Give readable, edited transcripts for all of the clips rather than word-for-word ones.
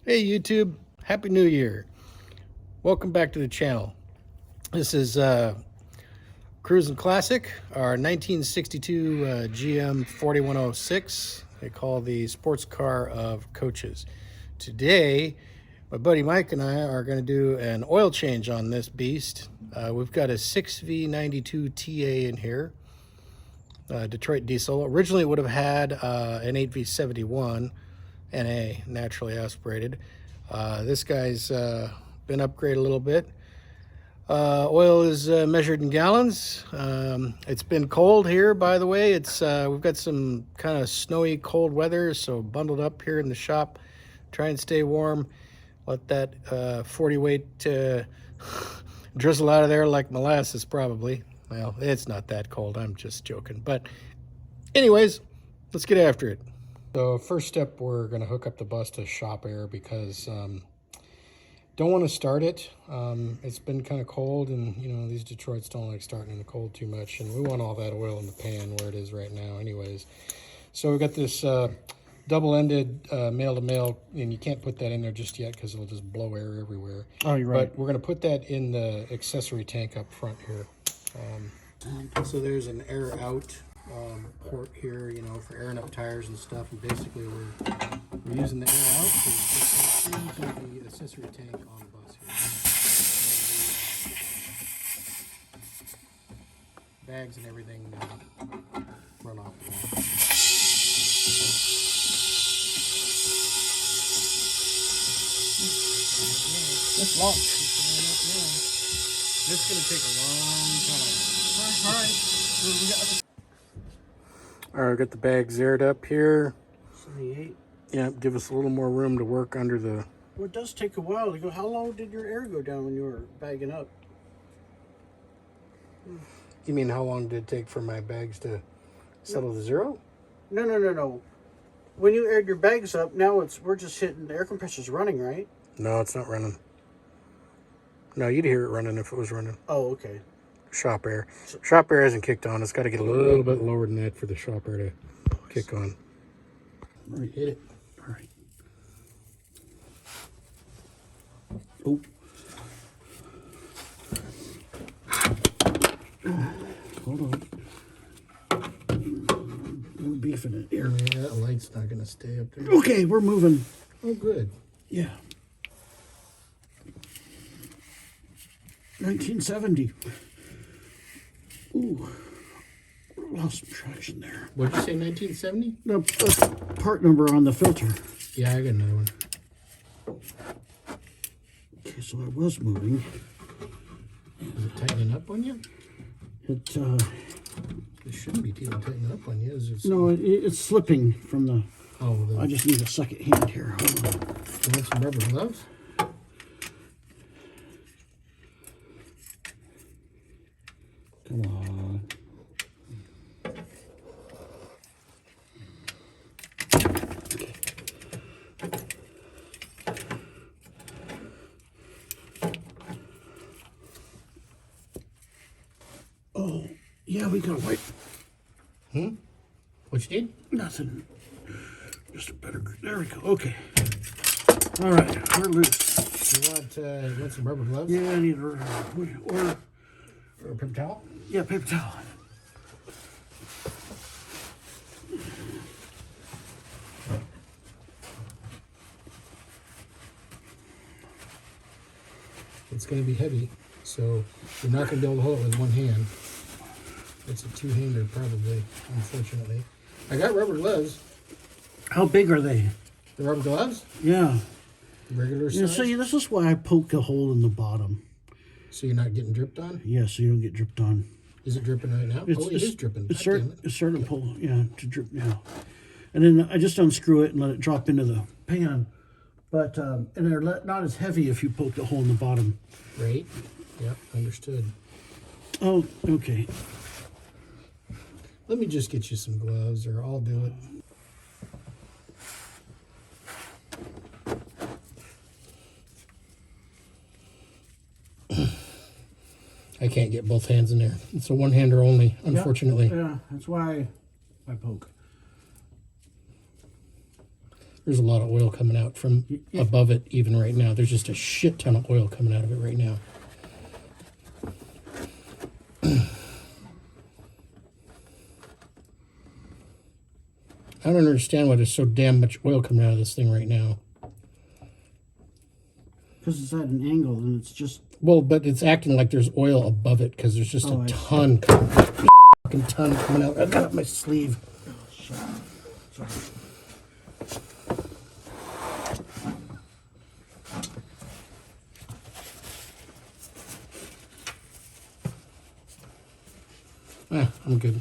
Hey YouTube, Happy New Year. Welcome back to the channel. This is Cruisin' Classic, our 1962 GM 4106. They call the sports car of coaches. Today, my buddy Mike and I are going to do an oil change on this beast. We've got a 6V92 TA in here, Detroit diesel. Originally it would have had an 8V71 NA, naturally aspirated. This guy's been upgraded a little bit. Oil is measured in gallons. It's been cold here, by the way. We've got some kind of snowy, cold weather, so bundled up here in the shop. Try and stay warm. Let that 40 weight drizzle out of there like molasses, probably. Well, it's not that cold. I'm just joking. But anyways, let's get after it. So first step, we're going to hook up the bus to shop air because don't want to start it. It's been kind of cold, and you know these Detroits don't like starting in the cold too much, and we want all that oil in the pan where it is right now anyways. So we've got this double-ended male-to-male, and you can't put that in there just yet because it'll just blow air everywhere. Oh, you're right. But we're going to put that in the accessory tank up front here. So there's an air out port here, you know, for airing up tires and stuff, and basically we're using the air out to put that into the accessory tank on the bus here. Bags and everything run off the wall. That's long. This is going to take a long time. All right. All right, got the bags aired up here. 78. Yeah, give us a little more room to work under the... Well, it does take a while to go. How long did your air go down when you were bagging up? You mean how long did it take for my bags to settle to zero? No. When you aired your bags up, now we're just hitting, the air compressor's running, right? No, it's not running. No, you'd hear it running if it was running. Oh, okay. Shop air. Shop air hasn't kicked on. It's got to get a little bit lower than that for the shop air to kick on. All right, hit it. All right. Oh. Hold on. We're beefing it here. Yeah, that light's not going to stay up there. Okay, we're moving. Oh, good. Yeah. 1970. Ooh. Lost some traction there. What'd you say, 1970? No, that's part number on the filter. Yeah, I got another one. Okay, so I was moving. Is it tightening up on you? It, It shouldn't be even tightening up on you. Is it? no, it's slipping from the... Oh, I just need a second hand here. Hold on. You want some rubber gloves? Come on. Oh, yeah, we got white. What you need? Nothing. Just a better... There we go. Okay. All right, we're loose. You want some rubber gloves? Yeah, I need or Or a paper towel? yeah, paper towel. It's going to be heavy, so you're not going to be able to hold it with one hand. It's a two-hander, probably, unfortunately. I got rubber gloves. How big are they? The rubber gloves? Yeah. Regular Yeah, size? see, this is why I poke a hole in the bottom. So you're not getting dripped on? Yeah, so you don't get dripped on. Is it dripping right now? Oh, it is dripping. It's God damn it. starting to pull, yeah, to drip now. And then I just unscrew it and let it drop into the pan. But, and they're not as heavy if you poke the hole in the bottom. Right? Yep, understood. Oh, okay. Let me just get you some gloves, or I'll do it. I can't get both hands in there. It's a one-hander only, unfortunately. Yeah, that's why I poke. There's a lot of oil coming out from above it even right now. There's just a shit ton of oil coming out of it right now. I don't understand why there's so damn much oil coming out of this thing right now. Because it's at an angle and it's just... Well, but it's acting like there's oil above it because there's just a ton coming out. I got my sleeve. Oh, shit. Sorry. I'm good.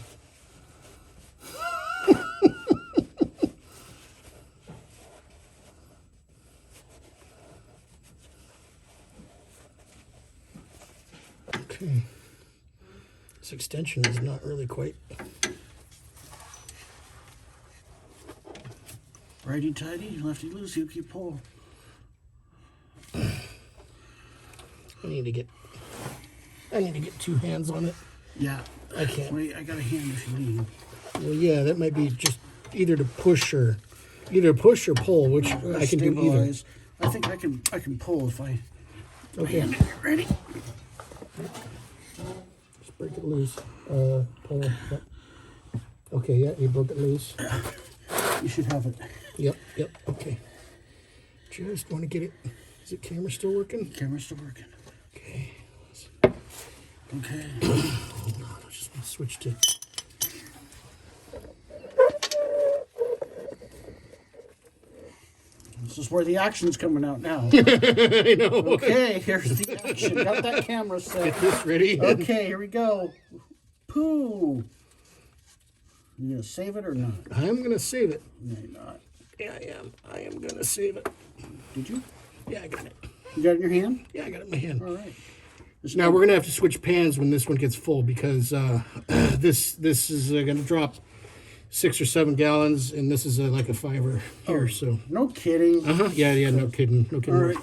Okay. This extension is not really quite... Righty tighty, lefty loosey, you keep pull. I need to get two hands on it. Yeah. I can't. Wait, I got a hand if you need. Well, yeah, that might be just either push or pull, which I can do either. I think I can pull if I... Okay. Hand. Ready? Just break it loose. Pull. Yep. Okay, yeah, you broke it loose. You should have it. Yep, okay. Just want to get it. Is the camera still working? Camera's still working. Okay. Okay. I'll just switch to... This is where the action's coming out now. I know. Okay, here's the action. Got that camera set. Get this ready. Okay, here we go. Pooh. You gonna save it or not? I'm going to save it. No, you're not. Yeah, I am. I am going to save it. Did you? Yeah, I got it. You got it in your hand? Yeah, I got it in my hand. All right. Now we're gonna have to switch pans when this one gets full because this is gonna drop 6 or 7 gallons, and this is like a 5 here. So No kidding. yeah, no kidding. All right.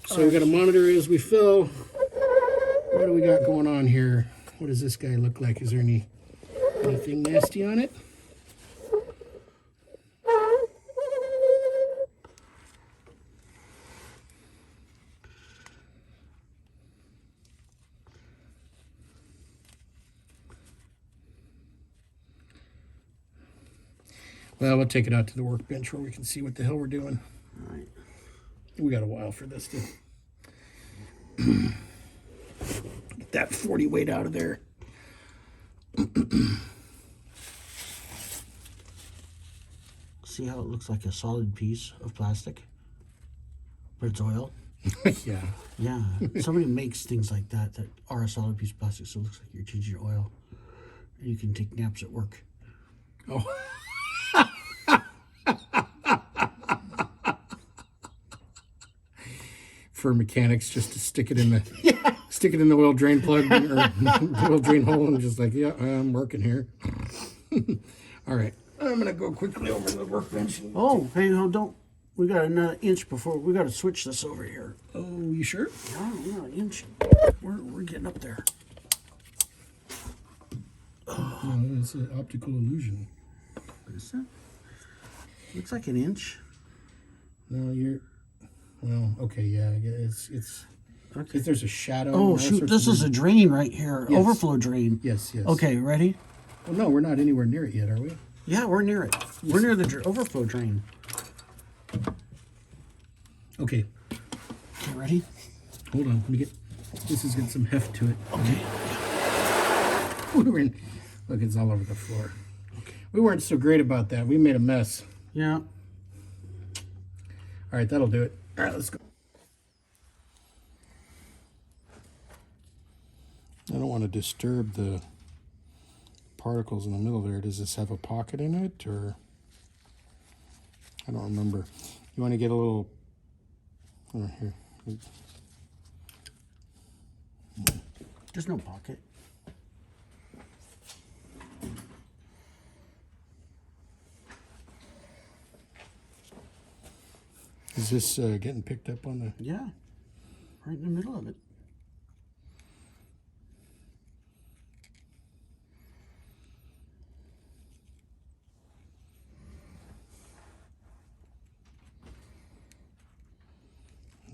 So we got to monitor as we fill. What do we got going on here? What does this guy look like? Is there anything nasty on it? Well, we'll take it out to the workbench where we can see what the hell we're doing. All right. We got a while for this to get that 40 weight out of there. See how it looks like a solid piece of plastic? But it's oil? Yeah. Yeah. Somebody makes things like that that are a solid piece of plastic, so it looks like you're changing your oil. And you can take naps at work. Oh. For mechanics, just to stick it in the oil drain plug or the oil drain hole, and just like, yeah, I'm working here. All right, I'm gonna go quickly over to the workbench. Oh, hey, no, don't. We got another inch before. We got to switch this over here. Oh, you sure? Oh, yeah, an inch. We're getting up there. No, it's an optical illusion. What is that? Looks like an inch. No, you're. Well, okay, yeah, it's. Okay. If there's a shadow. Oh shoot! This is a drain right here. Yes. Overflow drain. Yes. Okay, ready? Well, no, we're not anywhere near it yet, are we? Yeah, we're near it. We're near the overflow drain. Okay. Okay, ready? Hold on. Let me get. This is getting some heft to it. Okay. We're in. Look, it's all over the floor. Okay. We weren't so great about that. We made a mess. Yeah. All right, that'll do it. All right, let's go. I don't want to disturb the particles in the middle there. Does this have a pocket in it, or I don't remember. You want to get a little. Oh, here. There's no pocket. Is this getting picked up on the... Yeah. Right in the middle of it.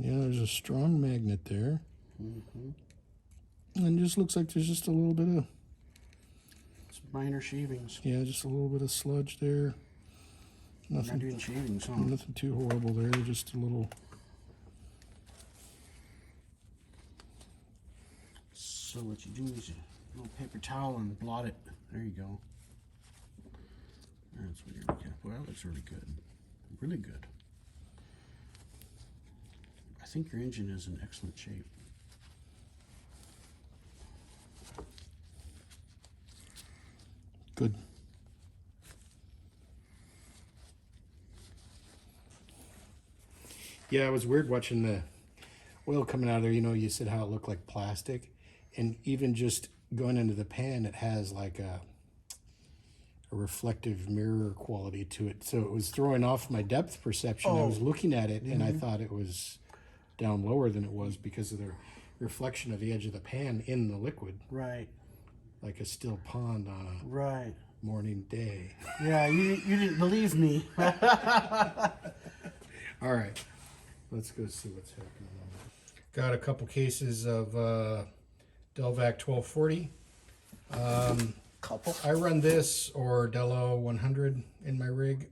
Yeah, there's a strong magnet there. And it just looks like there's just a little bit of, It's minor shavings. yeah, just a little bit of sludge there. Not doing shavings, huh? Nothing too horrible there, just a little. So what you do is a little paper towel and blot it. There you go. That's what you're looking at. Well, that looks really good. Really good. I think your engine is in excellent shape. Good. Yeah, it was weird watching the oil coming out of there. You know, you said how it looked like plastic. And even just going into the pan, it has like a reflective mirror quality to it. So it was throwing off my depth perception. I was looking at it and I thought it was down lower than it was because of the reflection of the edge of the pan in the liquid. Right. Like a still pond on a Right. morning day. Yeah, you didn't believe me. All right, let's go see what's happening. Got a couple cases of Delvac 1240. Couple. I run this or Dello 100 in my rig.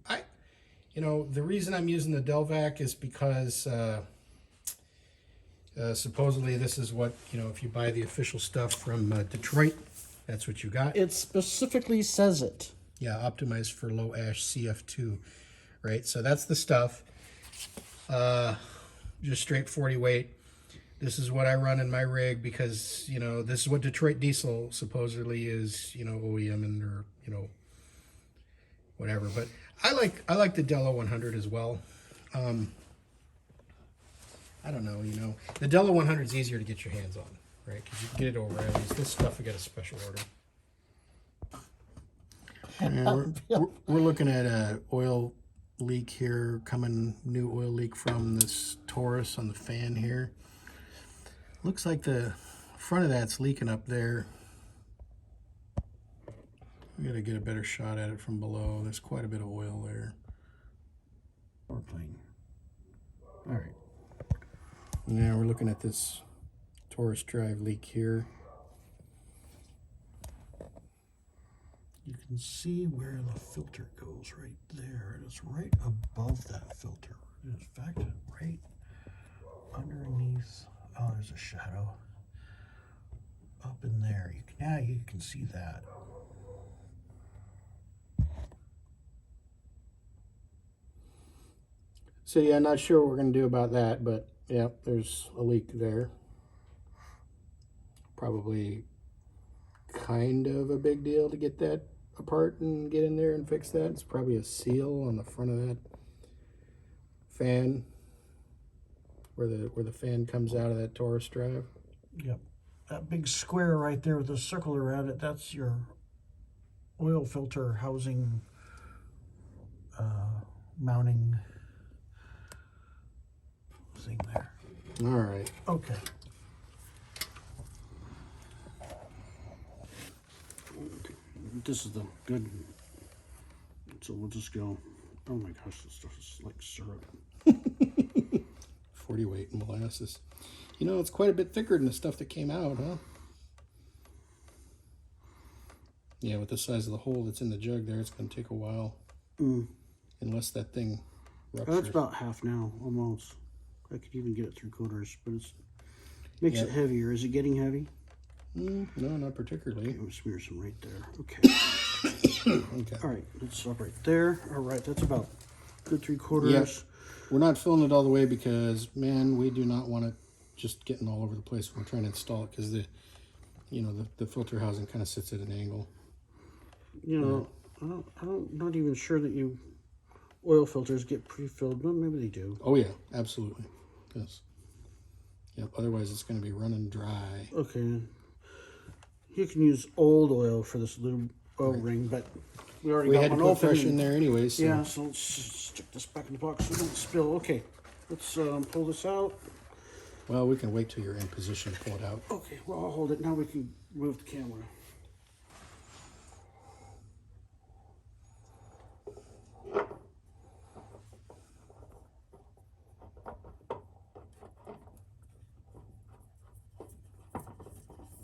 The reason I'm using the Delvac is because supposedly this is what, if you buy the official stuff from Detroit, that's what you got. It specifically says it. Yeah, optimized for low ash CF2, right? So that's the stuff. Just straight 40 weight. This is what I run in my rig because, this is what Detroit Diesel supposedly is, OEM and or, whatever. But I like the Dello 100 as well. I don't know, the Dello 100 is easier to get your hands on, right? Because you can get it over O'Reilly's. This stuff we got a special order. And we're looking at a oil leak here, new oil leak from this Taurus on the fan here. Looks like the front of that's leaking up there. We gotta get a better shot at it from below. There's quite a bit of oil there. Or clean. All right. Now we're looking at this Taurus drive leak here. You can see where the filter goes right there. It's right above that filter. In fact, right underneath. Oh, there's a shadow up in there. You can see that. So yeah, not sure what we're gonna do about that, but yeah, there's a leak there. Probably kind of a big deal to get that apart and get in there and fix that. It's probably a seal on the front of that fan where the fan comes out of that Taurus drive. Yep. That big square right there with a circle around it, that's your oil filter housing mounting thing there. All right. Okay. This is the good. So we'll just go. Oh my gosh, this stuff is like syrup. 40 weight molasses. It's quite a bit thicker than the stuff that came out, huh? Yeah, with the size of the hole that's in the jug there, it's going to take a while. Unless that thing ruptures. That's about half now, almost. I could even get it 3/4, but it makes it heavier. Is it getting heavy? No, not particularly. Okay, I'll smear some right there. Okay. Okay. All right, let's stop right there. All right, that's about good 3/4. Yep. We're not filling it all the way because, man, we do not want it just getting all over the place when we're trying to install it because the filter housing kind of sits at an angle. I'm not even sure that oil filters get pre-filled, but maybe they do. Oh yeah, absolutely. Yes. Yep. Otherwise, it's going to be running dry. Okay. You can use old oil for this little oil ring, but we already got had to one put open. fresh in there anyway. So. Yeah, so let's stick this back in the box so it won't spill. Okay, let's pull this out. Well, we can wait till you're in position to pull it out. Okay, well, I'll hold it. Now we can move the camera.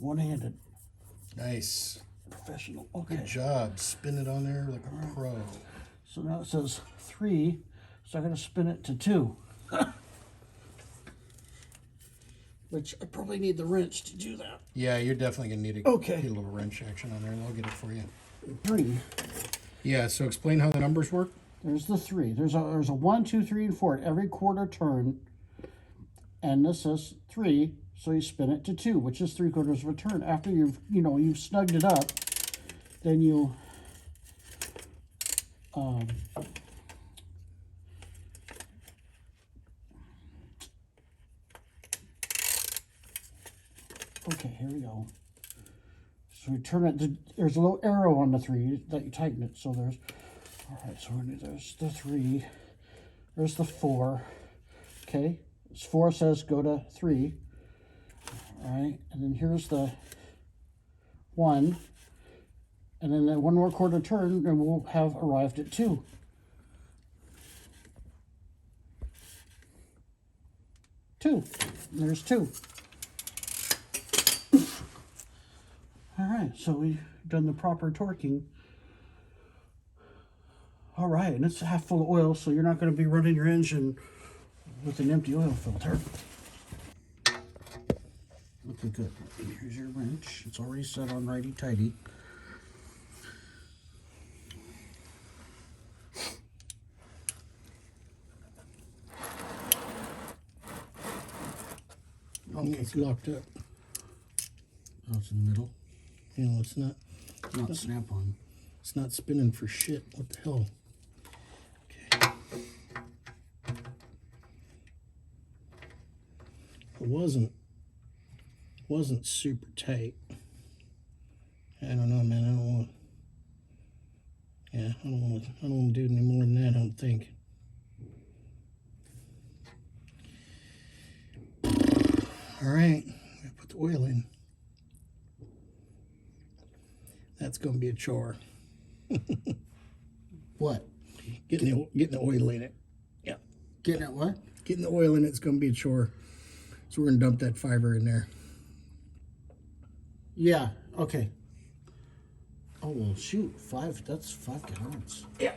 one-handed. Nice. Professional. Good Okay. job. Spin it on there like a pro. So now it says 3, so I'm going to spin it to 2. Which I probably need the wrench to do that. Yeah, you're definitely gonna need to Okay. get a little wrench action on there, and I'll get it for you. 3. Yeah. So explain how the numbers work. There's the 3. There's a 1, 2, 3, and 4 at every quarter turn. And this says 3, so you spin it to 2, which is 3/4 of a turn. After you've snugged it up, then you okay, here we go. So we turn it, there's a little arrow on the 3 that you tighten it. So there's, all right, so there's the 3, there's the 4, okay. 4 says go to 3, all right, and then here's the 1, and then that one more quarter turn, and we'll have arrived at 2. There's 2. All right, so we've done the proper torquing. All right, and it's half full of oil, so you're not going to be running your engine with an empty oil filter. Looking good. And here's your wrench. It's already set on righty-tighty. Okay, it's locked up. Oh, it's in the middle. You know, it's not. Not snap-on. It's not spinning for shit. What the hell? Okay. It wasn't super tight. I don't know, man. I don't want. Yeah, I don't want to do any more than that. I don't think. All right, gotta put the oil in. That's gonna be a chore. What? Getting the oil in it. Yeah. Getting at what? Getting the oil in it's gonna be a chore. So we're gonna dump that fiber in there. Yeah, okay. Oh, well, shoot. That's 5 gallons. Yeah.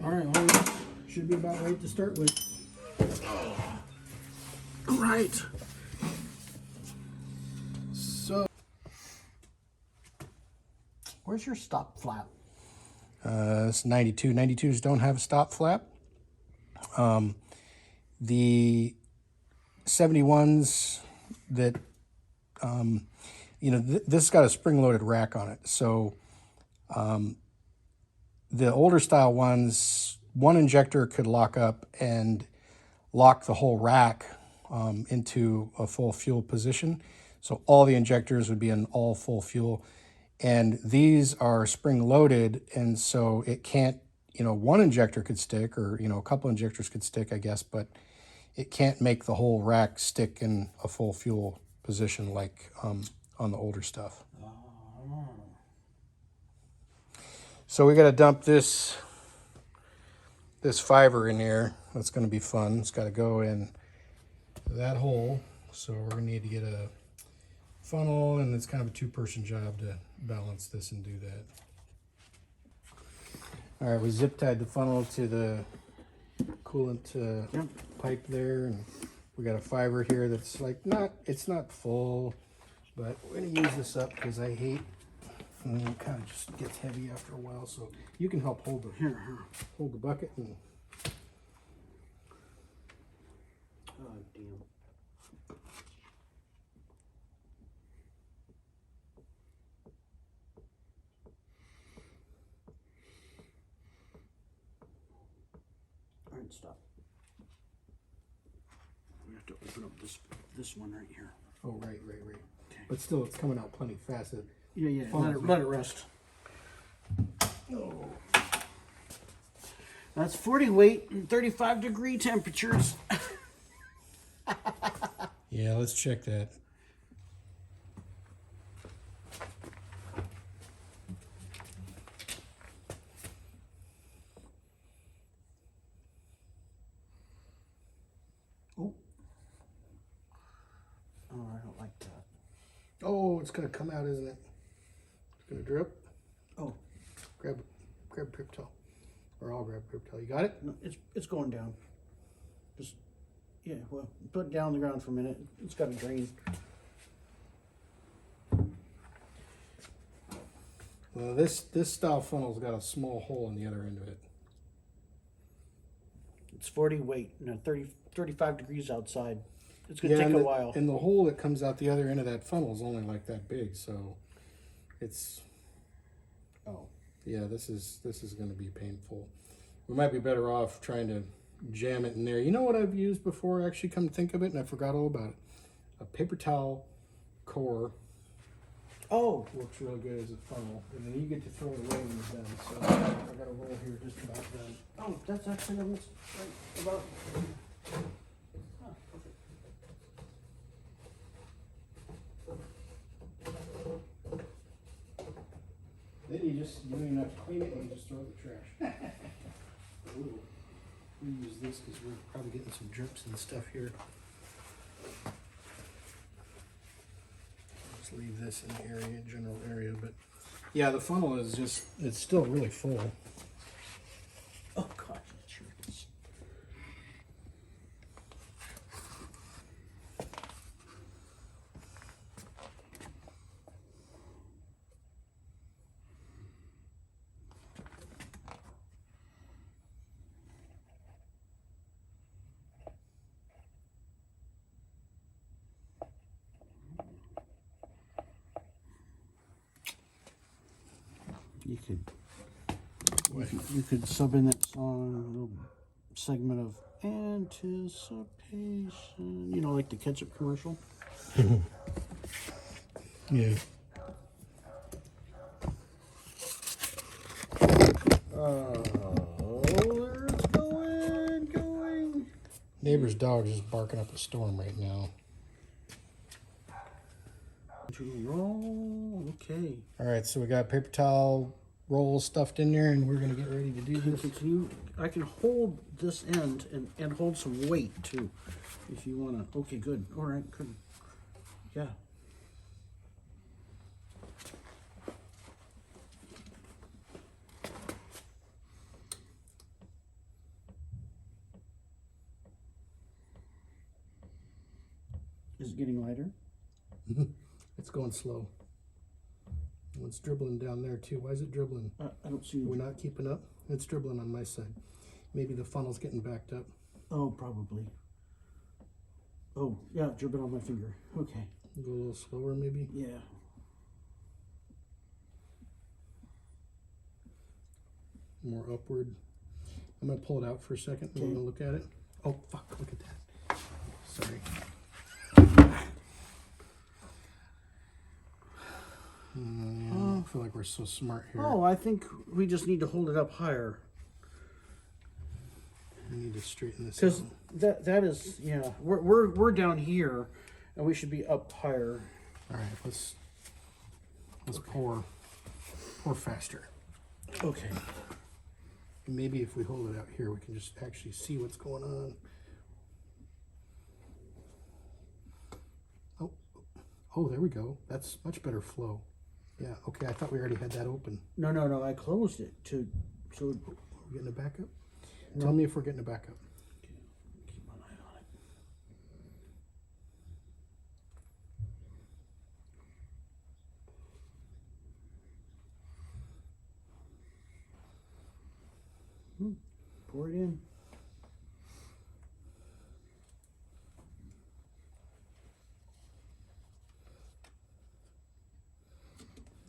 All right, well, should be about right to start with. All right. So Where's your stop flap? it's 92. 92s don't have a stop flap. The 71s that this has got a spring-loaded rack on it. So the older style ones, one injector could lock up and lock the whole rack into a full fuel position. So all the injectors would be in all full fuel. And these are spring-loaded, and so it can't, one injector could stick, or, a couple injectors could stick, I guess, but it can't make the whole rack stick in a full fuel position like on the older stuff. So we got to dump this fiber in here. That's going to be fun. It's got to go in that hole. So we're going to need to get a funnel, and it's kind of a two-person job to balance this and do that. All right, we zip tied the funnel to the coolant pipe there, and we got a fiber here that's like it's not full, but we're gonna use this up because I hate, and it kind of just gets heavy after a while. So you can help hold the bucket and. Oh, damn. All right, stop. We have to open up this one right here. Oh, right. Okay. But still, it's coming out plenty fast. Yeah. Let it rest. Oh. That's 40 weight and 35 degree temperatures. Yeah, let's check that. Oh, I don't like that. Oh, it's gonna come out, isn't it? It's gonna drip. Oh, Grab Pip Tail. Or I'll grab Pip Tail. You got it? no, it's going down. Just, yeah, well, put it down on the ground for a minute. It's got to drain. Well, this style funnel's got a small hole in the other end of it. It's 40 weight, 35 degrees outside. It's gonna Yeah, take and a the, while. and the hole that comes out the other end of that funnel is only like that big, so it's Oh, yeah, this is going to be painful. We might be better off trying to jam it in there. You know what I've used before? Actually, come to think of it, and I forgot all about it. A paper towel core oh, works really good as a funnel, and then you get to throw it away when you're done. So I got a roll here just about done. oh, that's actually almost right about. Huh, perfect. Then you don't even have to clean it, and you just throw it in the trash. Ooh. We use this because we're probably getting some drips and stuff here. Just leave this in the area, general area, but yeah, the funnel is just, it's still really full. Oh God, it sure is. You could sub in that song, a little segment of anticipation. You know, like the ketchup commercial. Yeah. Oh, there it's going. Neighbor's dog is barking up a storm right now. To roll. Okay. All right, so we got paper towel roll stuffed in there, and we're gonna get ready to do this. I can hold this end and hold some weight too, if you wanna. Okay, good. All right, good. Yeah. Is it getting lighter? It's going slow. Oh, it's dribbling down there too. Why is it dribbling? I don't see. We're not keeping up. It's dribbling on my side. Maybe the funnel's getting backed up. Oh, probably. Oh, yeah, dripping on my finger. Okay. Go a little slower, maybe. Yeah. More upward. I'm gonna pull it out for a second. Okay. I'm gonna look at it. Oh fuck! Look at that. Sorry. I feel like we're so smart here. Oh, I think we just need to hold it up higher. We need to straighten this Because out. that is, yeah, we're down here, and we should be up higher. All right, let's pour faster. Okay. Maybe if we hold it out here, we can just actually see what's going on. Oh, there we go. That's much better flow. Yeah, okay, I thought we already had that open. No, I closed it so. We're getting it back up? No. Tell me if we're getting it back up. Keep an eye on it. Pour it in.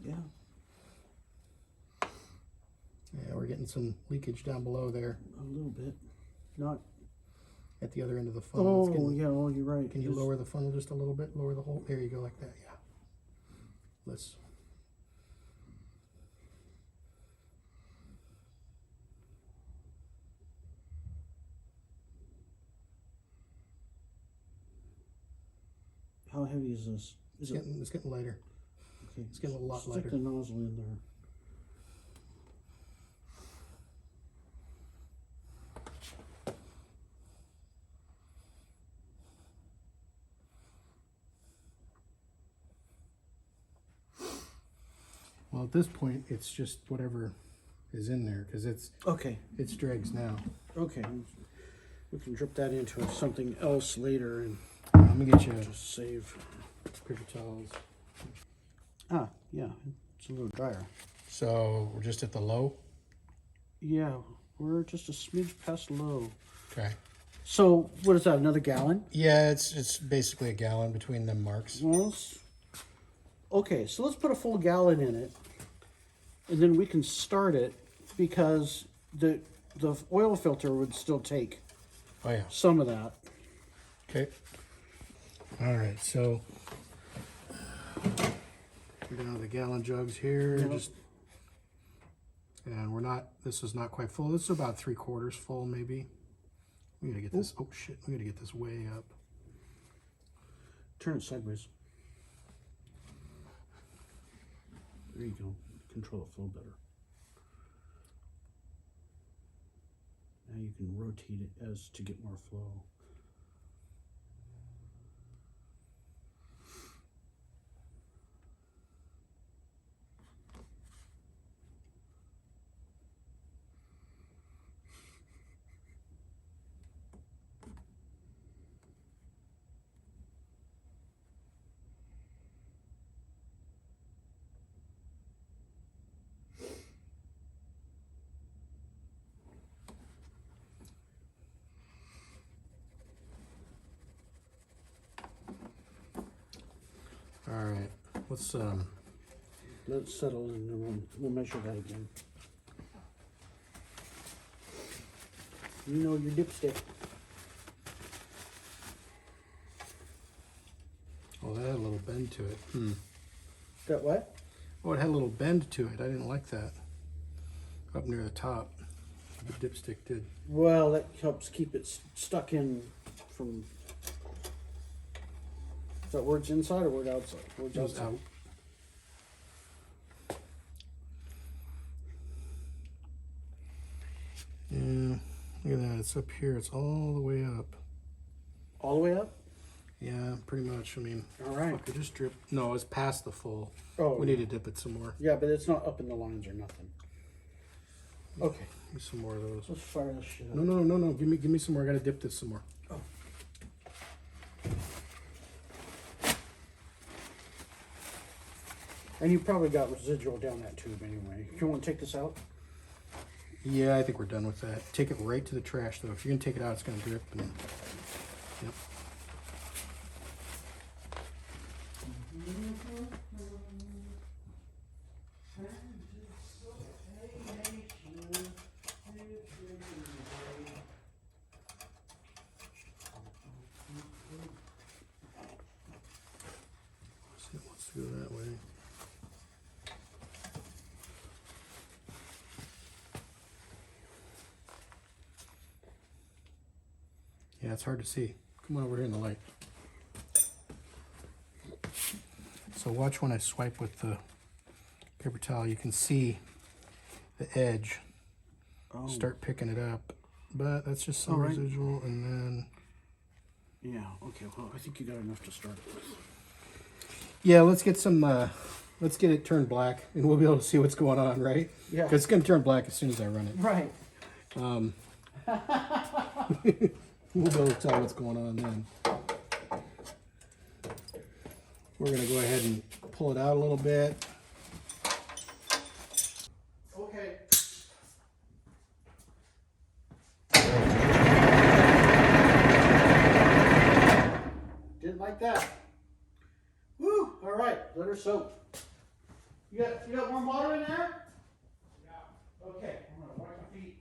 Yeah. Yeah, we're getting some leakage down below there A little bit. Not. at the other end of the funnel. It's Oh, getting- yeah, oh, you're right. Can you lower the funnel just a little bit? Lower the hole? There you go, like that, yeah. Let's... How heavy is this? Is it? It's getting lighter. Okay. It's getting a lot Stick lighter. the nozzle in there. Well, at this point, it's just whatever is in there because Okay. it's dregs now. Okay. We can drip that into something else later and Let me get you just save. paper towels. Ah, yeah, it's a little drier. So we're just at the low. Yeah, we're just a smidge past low. Okay. So what is that? Another gallon? Yeah, it's basically a gallon between them marks. Well, okay, so let's put a full gallon in it, and then we can start it because the oil filter would still take Oh yeah. some of that. Okay. All right. So we're down to the gallon jugs here. Yep. And we're not. This is not quite full. This is about 3/4 full, maybe. We gotta get this. Oh shit! We gotta get this way up. Turn it sideways. There you go. Control the flow better. Now you can rotate it as to get more flow. All right. Let's Let it settle and then we'll measure that again. You know your dipstick. Oh, that had a little bend to it. Got what? Oh, it had a little bend to it. I didn't like that. Up near the top. The dipstick did. Well, that helps keep it stuck in from. Is that words inside or word outside? Words It was outside. out. Yeah, look at that. It's up here. It's all the way up. All the way up? Yeah, pretty much. I mean, All right. look, it just dripped. No, it's past the full. Oh, We need to dip it some more. yeah, but it's not up in the lines or nothing. Okay, Give me some more of those. let's fire this shit up. No. Give me some more. I gotta dip this some more. And you probably got residual down that tube anyway. You want to take this out? Yeah, I think we're done with that. Take it right to the trash, though. If you're gonna take it out, it's gonna drip. And, yep. See, it wants to go that way. Yeah, it's hard to see. Come on over here in the light. So watch when I swipe with the paper towel, you can see the edge start picking it up. But that's just some All right. residual, and then Yeah, okay, well, I think you got enough to start with. yeah, let's get some. Let's get it turned black, and we'll be able to see what's going on, right? Yeah. Because it's gonna turn black as soon as I run it. Right. We'll be able to tell what's going on then. We're gonna go ahead and pull it out a little bit. Okay. Didn't like that. Woo! All right, let her soak. You got warm water in there? Yeah. Okay, I'm gonna wipe my feet.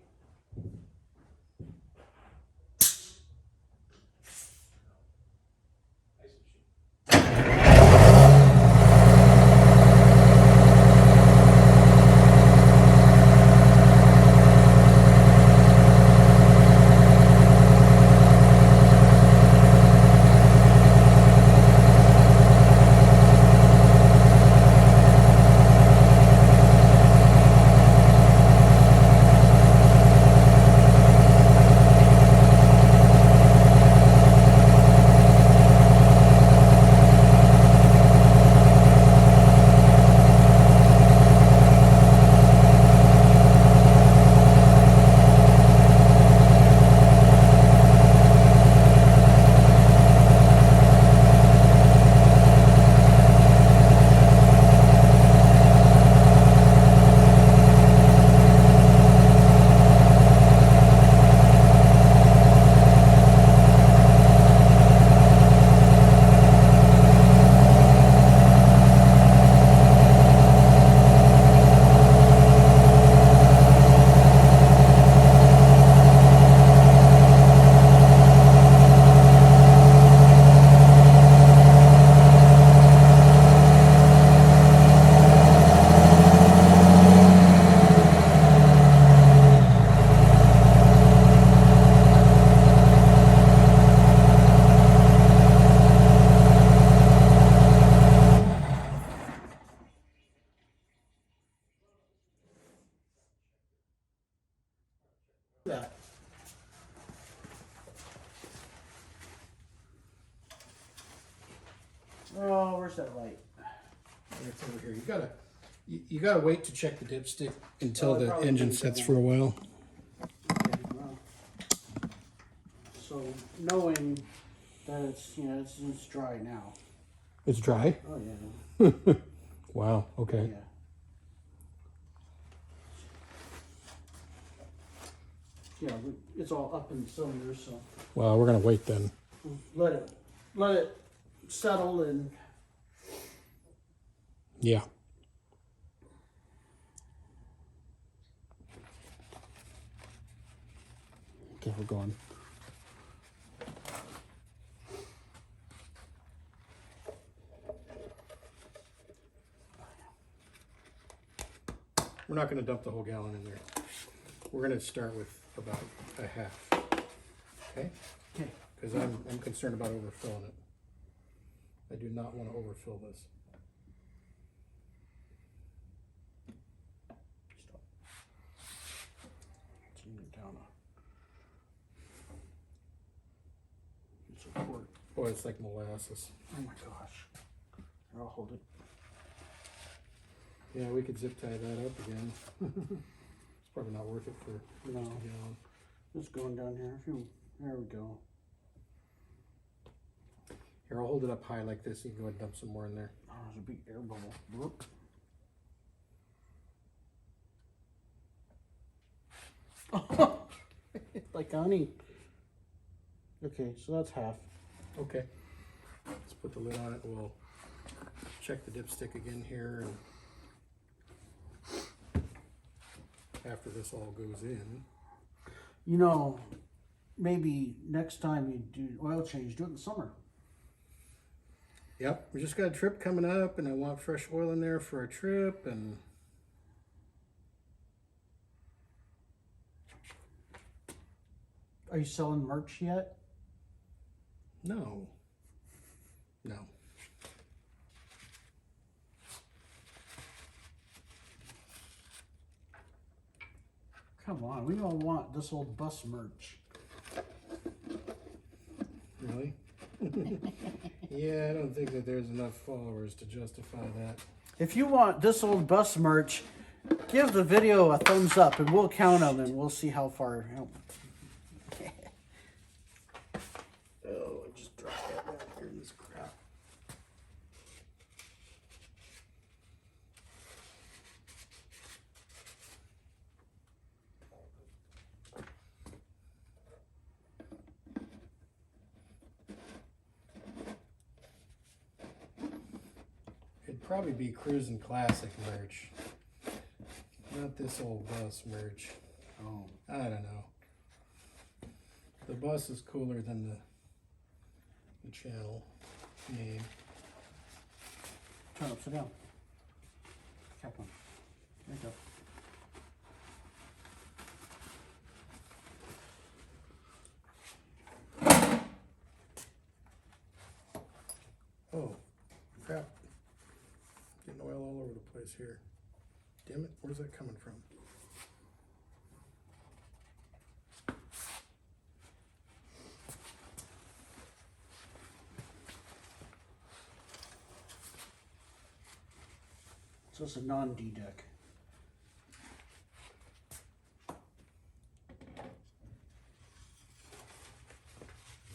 that light? It's over here. You gotta wait to check the dipstick until Oh, the probably engine didn't sets go for a while. Okay, well. So knowing that it's dry now. It's dry. Oh yeah. Wow. Okay. Yeah. Yeah, it's all up in cylinders, so Well, we're gonna wait then. let it settle and Yeah. okay, we're going. We're not gonna dump the whole gallon in there. We're gonna start with about a half. Okay? Okay. Because I'm concerned about overfilling it. I do not want to overfill this. Stop. Turn it down it's a quart. Boy, it's like molasses. Oh my gosh. Here, I'll hold it. Yeah, we could zip tie that up again. It's probably not worth it for No. just a gallon. It's going down here. There we go. Here, I'll hold it up high like this. You can go ahead and dump some more in there. Oh, there's a big air bubble. Whoop. Like honey. Okay, so that's half. Okay. Let's put the lid on it. We'll check the dipstick again here. And after this all goes in. You know, maybe next time you do oil change, do it in the summer. Yep, we just got a trip coming up and I want fresh oil in there for a trip and Are you selling merch yet? no. No. Come on, we all want this old bus merch. Really? Yeah, I don't think that there's enough followers to justify that. If you want this old bus merch, give the video a thumbs up and we'll count them and we'll see how far. Oh, I just dropped that down here in this crap. It'd probably be Cruising Classic merch. Not this old bus merch. Oh, I don't know. The bus is cooler than the channel name. turn upside down. Cap on. There you go. Oh, crap. Getting oil all over the place here. Damn it, where's that coming from? So it's a non-D deck.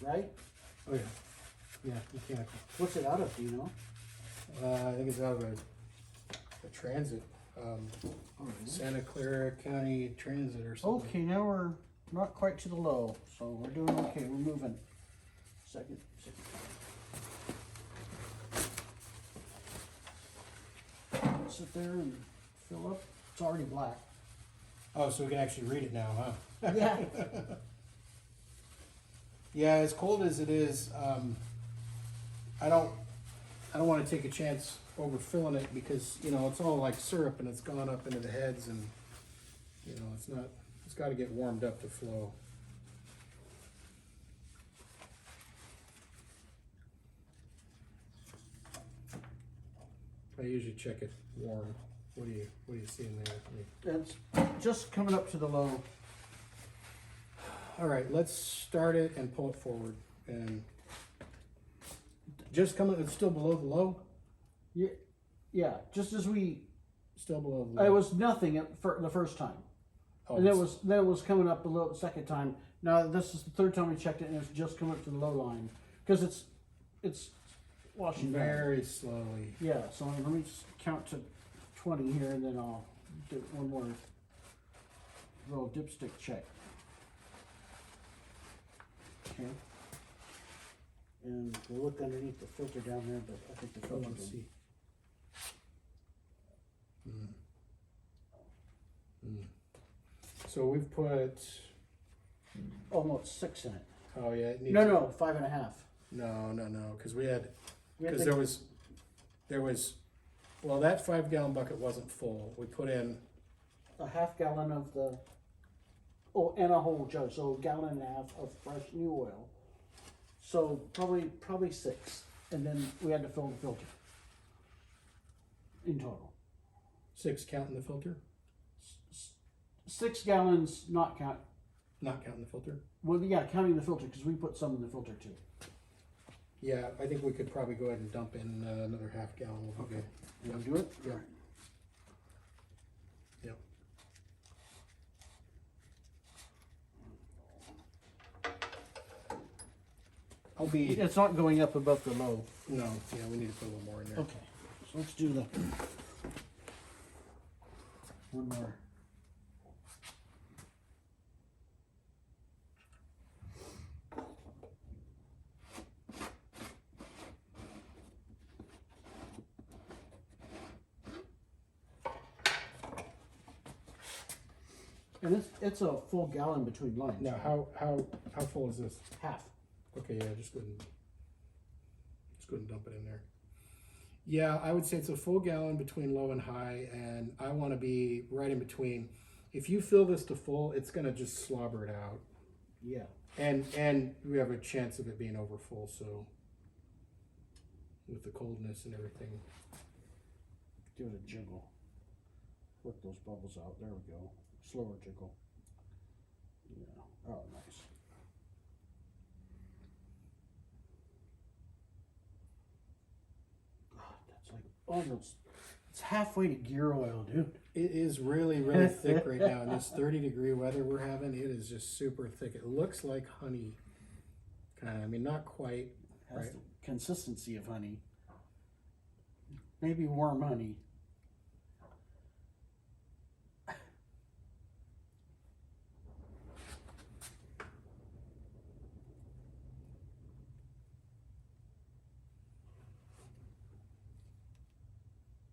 Right? Oh yeah. Yeah, mechanical. What's it out of, do you know? I think it's out of a transit. Santa Clara County Transit or something. Okay, now we're not quite to the low, so we're doing okay. We're moving. Second. Sit there and fill up. It's already black. Oh, so we can actually read it now, huh? Yeah. Yeah, as cold as it is, I don't want to take a chance overfilling it because it's all like syrup and it's gone up into the heads and it's got to get warmed up to flow. I usually check it warm. What do you see in there? It's just coming up to the low. All right, let's start it and pull it forward. And just coming, it's still below the low? Yeah, yeah. Just as we, Still below the it low. was nothing for the first time, Oh, and it's- then it was coming up a little the second time. Now this is the third time we checked it, and it's just coming up to the low line because it's washing down. very slowly. Yeah. So let me just count to 20 here, and then I'll do one more little dipstick check. Okay. And we'll look underneath the filter down there, but I think the Oh, filter. let's see. So we've put. Almost 6 in it. Oh yeah. It needs No, 5.5. No. Because we had. We had Because the- there was. Well, that 5-gallon bucket wasn't full. We put in. a half gallon of the, oh, and a whole jug, so a gallon and a half of fresh new oil. So probably 6, and then we had to fill the filter. In total, 6 counting the filter, 6 gallons, not count. not counting the filter. Well, yeah, counting the filter because we put some in the filter too. Yeah, I think we could probably go ahead and dump in another half gallon. We'll be good. You want to do it? Yeah. Yep. I'll be. It's not going up above the low. No, yeah, we need to put a little more in there. Okay, so let's do the one more. And it's a full gallon between lines. Now, how full is this? Half. Okay, yeah, just go ahead and dump it in there. Yeah, I would say it's a full gallon between low and high, and I want to be right in between. If you fill this to full, it's gonna just slobber it out, Yeah. and we have a chance of it being over full. So with the coldness and everything, Give it a jiggle. Work those bubbles out. There we go. Slower jiggle. Yeah. Oh, nice. God, that's like almost. It's halfway to gear oil, dude. it is really thick right now. In this 30-degree weather we're having, it is just super thick. It looks like honey, kind of. I mean, not quite. Has Right. the consistency of honey. Maybe warm honey.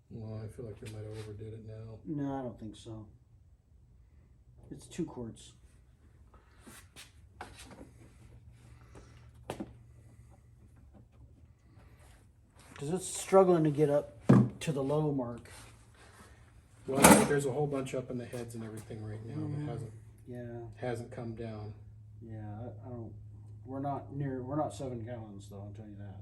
Well, I feel like we might have overdid it now. No, I don't think so. It's 2 quarts. Because it's struggling to get up to the low mark. Well, there's a whole bunch up in the heads and everything right now that hasn't come down. Yeah, I don't. We're not 7 gallons though. I'll tell you that.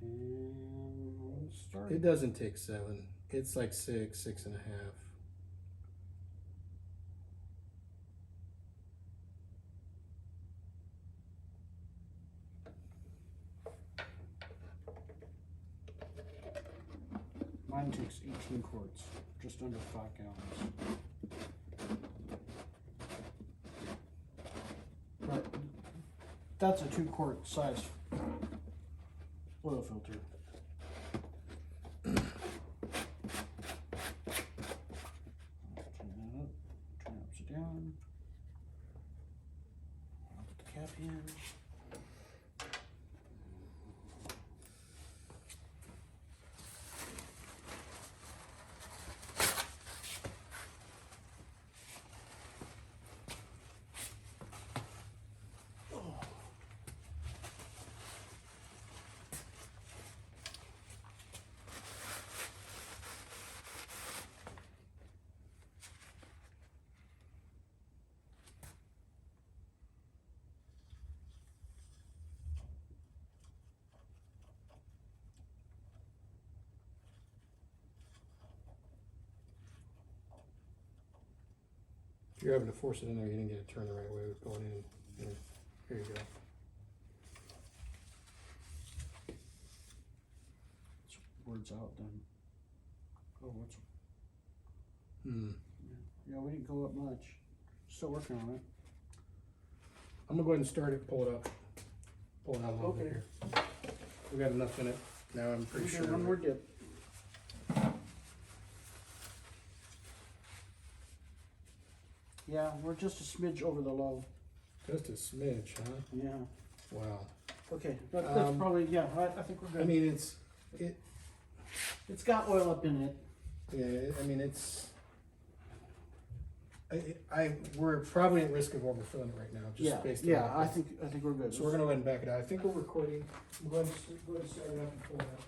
And let's start. It doesn't take 7. It's like 6, 6.5. Mine takes 18 quarts, just under 5 gallons. But that's a 2-quart size oil filter. Turn that up, turn it upside down. I'll put the cap in. you're having to force it in there, you didn't get it turned the right way. It was going in. Here you go. Words out then. Oh, what's? Yeah, we didn't go up much. Still working on it. I'm gonna go ahead and start it, pull it up. Pull it out a little bit Okay. here. We got enough in it. Now I'm pretty sure. One more dip. Yeah, we're just a smidge over the low. Just a smidge, huh? Yeah. Wow. Okay, that's probably, yeah, I think we're good. I mean, It's got oil up in it. yeah, I mean, we're probably at risk of overfilling it right now, just Yeah, based on. yeah, that. I think we're good. So we're gonna go ahead and back it out. I think we're recording. We'll go ahead and start it up and pull it out.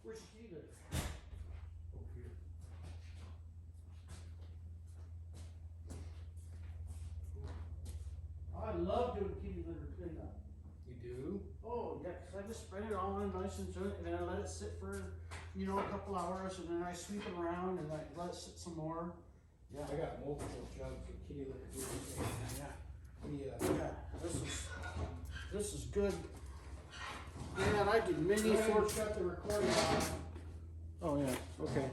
Where's Keita? Over here. I love doing kitty litter cleanup. You do? Oh, yeah, 'cause I just spread it all in nice and good, and then I let it sit for, a couple hours, and then I sweep it around, and I let it sit some more. Yeah. I got multiple jugs of kitty litter. Yeah. Yeah. This is good. Man, I did many Go ahead and for. shut the recording off. Oh, yeah, okay.